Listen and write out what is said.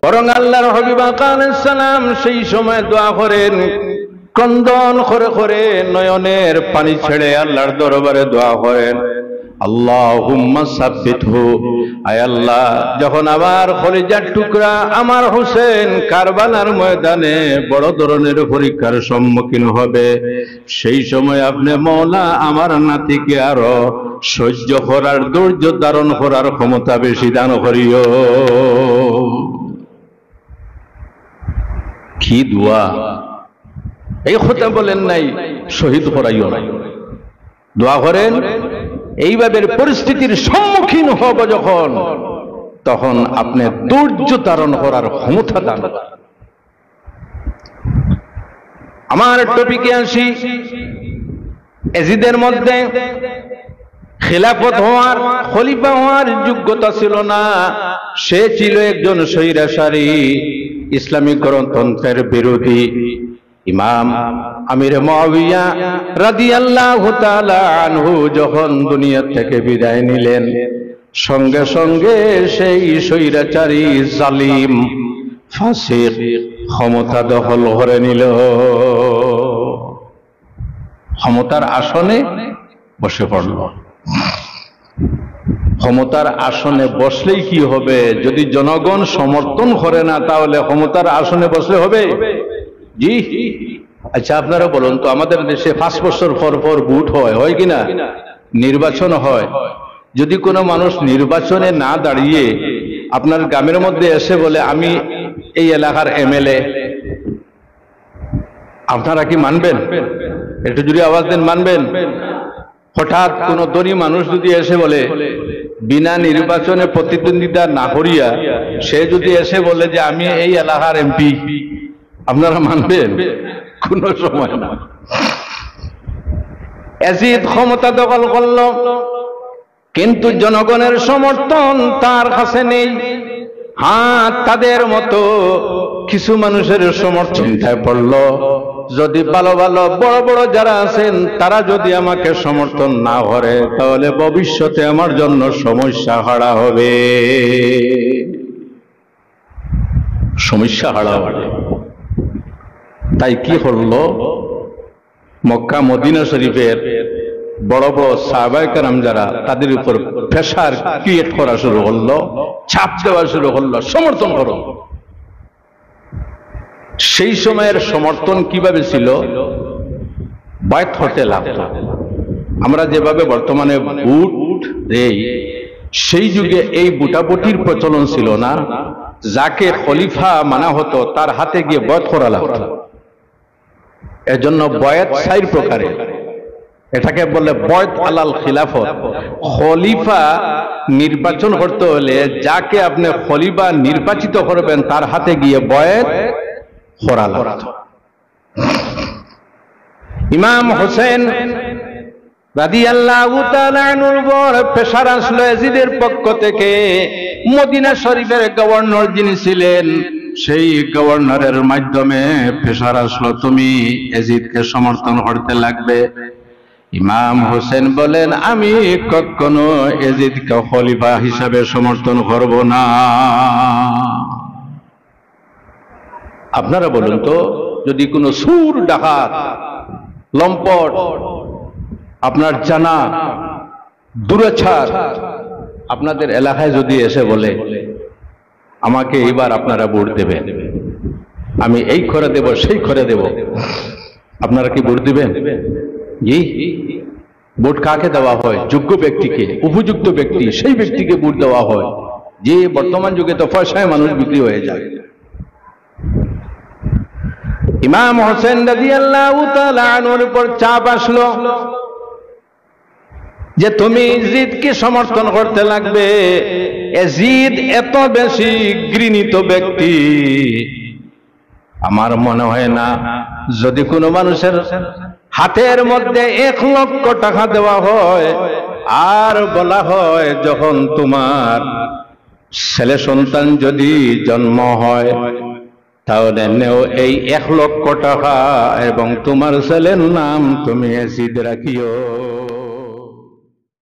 বরং আল্লাহর হাবিব আলাইহিস সালাম সেই সময় দোয়া করেন, ক্রন্দন করে করে নয়নের পানি ছেড়ে আল্লাহর দরবারে দোয়া করেন, আল্লাহুম্মা সাব্বিতহু, আয় আল্লাহ, যখন আমার কলিজার টুকরা আমার হোসেন কারবালার ময়দানে বড় ধরনের পরীক্ষার সম্মুখীন হবে, সেই সময় আপনি মওলা আমার নাতিকে আরো সহ্য করার, ধৈর্য ধারণ করার ক্ষমতা বেশি দান করিও। কি দোয়া! এই কথা বলেন নাই শহীদ করাইও না, দোয়া করেন এইভাবে পরিস্থিতির সম্মুখীন হব যখন, তখন আপনি ধৈর্য ধারণ করার ক্ষমতা দান। আমার টপিকে আসি। এজিদের মধ্যে খিলাফত হওয়ার, খলিফা হওয়ার যোগ্যতা ছিল না। সে ছিল একজন স্বৈরাচারী, ইসলামিক গণতন্ত্রের বিরোধী। ইমাম আমির মুআবিয়া রাদিয়াল্লাহু তাআলা আনহু যখন দুনিয়া থেকে বিদায় নিলেন, সঙ্গে সঙ্গে সেই স্বৈরাচারী জালিম ফাসিক ক্ষমতা দখল করে নিল। ক্ষমতার আসনে বসে পড়ল। ক্ষমতার আসনে বসলেই কি হবে? যদি জনগণ সমর্থন করে না, তাহলে ক্ষমতার আসনে বসলে হবে? জি। আচ্ছা, আপনারা বলুন তো, আমাদের দেশে 5 বছর পর পর ভোট হয় কিনা? নির্বাচন হয়। যদি কোনো মানুষ নির্বাচনে না দাঁড়িয়ে আপনার গ্রামের মধ্যে এসে বলে আমি এই এলাকার এমএলএ, আপনারা কি মানবেন? একটু যদি আওয়াজ দেন, মানবেন? হঠাৎ কোন ধনী মানুষ যদি এসে বলে, বিনা নির্বাচনে প্রতিদ্বন্দ্বিতা না করিয়া সে যদি এসে বলে যে আমি এই এলাকার এমপি, আপনারা মানবেন? কোন সময় না। এজিদ ক্ষমতা দখল করল, কিন্তু জনগণের সমর্থন তার কাছে নেই। হ্যাঁ, তাদের মতো কিছু মানুষের সমর্থন চিন্তায় পড়ল, যদি ভালো ভালো বড় বড় যারা আছেন তারা যদি আমাকে সমর্থন না করে, তাহলে ভবিষ্যতে আমার জন্য সমস্যা হারা হবে, সমস্যা হারা হবে। তাই কি করলো? মক্কা মদিনা শরীফের বড় বড় সাহাবায়ে কেরাম যারা, তাদের উপর প্রেসার ক্রিয়েট করা শুরু করলো, চাপ দেওয়া শুরু করলো, সমর্থন করো। সেই সময়ের সমর্থন কিভাবে ছিল? বায়াত হতে লাগতো। আমরা যেভাবে বর্তমানে ভোট দেই, সেই যুগে এই ভোটাভুটির প্রচলন ছিল না। যাকে খলিফা মানা হতো তার হাতে গিয়ে বয়াত করা লাগতো। এজন্য বয়াত 4 প্রকারের। এটাকে বলে বয়াত আলাল খিলাফত। খলিফা নির্বাচন করতে হলে যাকে আপনি খলিফা নির্বাচিত করবেন তার হাতে গিয়ে বয়াত করা লাগতো। ইমাম হোসেন রাদিয়াল্লাহু তাআলা আনহুর উপর প্রেসার আসলো এজিদের পক্ষ থেকে। মদিনা শরীফের গভর্নর যিনি ছিলেন, সেই গভর্নরের মাধ্যমে প্রেসার আসলো, তুমি এজিদকে সমর্থন করতে লাগবে। ইমাম হোসেন বলেন, আমি কখনো এজিদকে খলিফা হিসাবে সমর্থন করব না। আপনারা বলুন তো, যদি কোনো সুর, ডাকাত, লম্পট, আপনার জানা দুরাচার আপনাদের এলাকায় যদি এসে বলে আমাকে এবার আপনারা ভোট দেবেন, আমি এই করে দেব, সেই করে দেব, আপনারা কি ভোট দিবেন? জি। ভোট কাকে দেওয়া হয়? যোগ্য ব্যক্তিকে, উপযুক্ত ব্যক্তি, সেই ব্যক্তিকে ভোট দেওয়া হয়। যে বর্তমান যুগে তো পয়সায় মানুষ বিক্রি হয়ে যায়। ইমাম হোসেন রাদিয়াল্লাহু তাআলা আনহুর উপর চাপ আসলো যে তুমি ইয়াজিদকে সমর্থন করতে লাগবে। ইয়াজিদ এত বেশি ঘৃণিত ব্যক্তি, আমার মনে হয় না যদি কোনো মানুষের হাতের মধ্যে 1 লক্ষ টাকা দেওয়া হয় আর বলা হয় যখন তোমার ছেলে সন্তান যদি জন্ম হয় তাহলে নেও এই 1 লক্ষ টাকা এবং তোমার ছেলের নাম তুমি ইয়াজিদ রাখিও।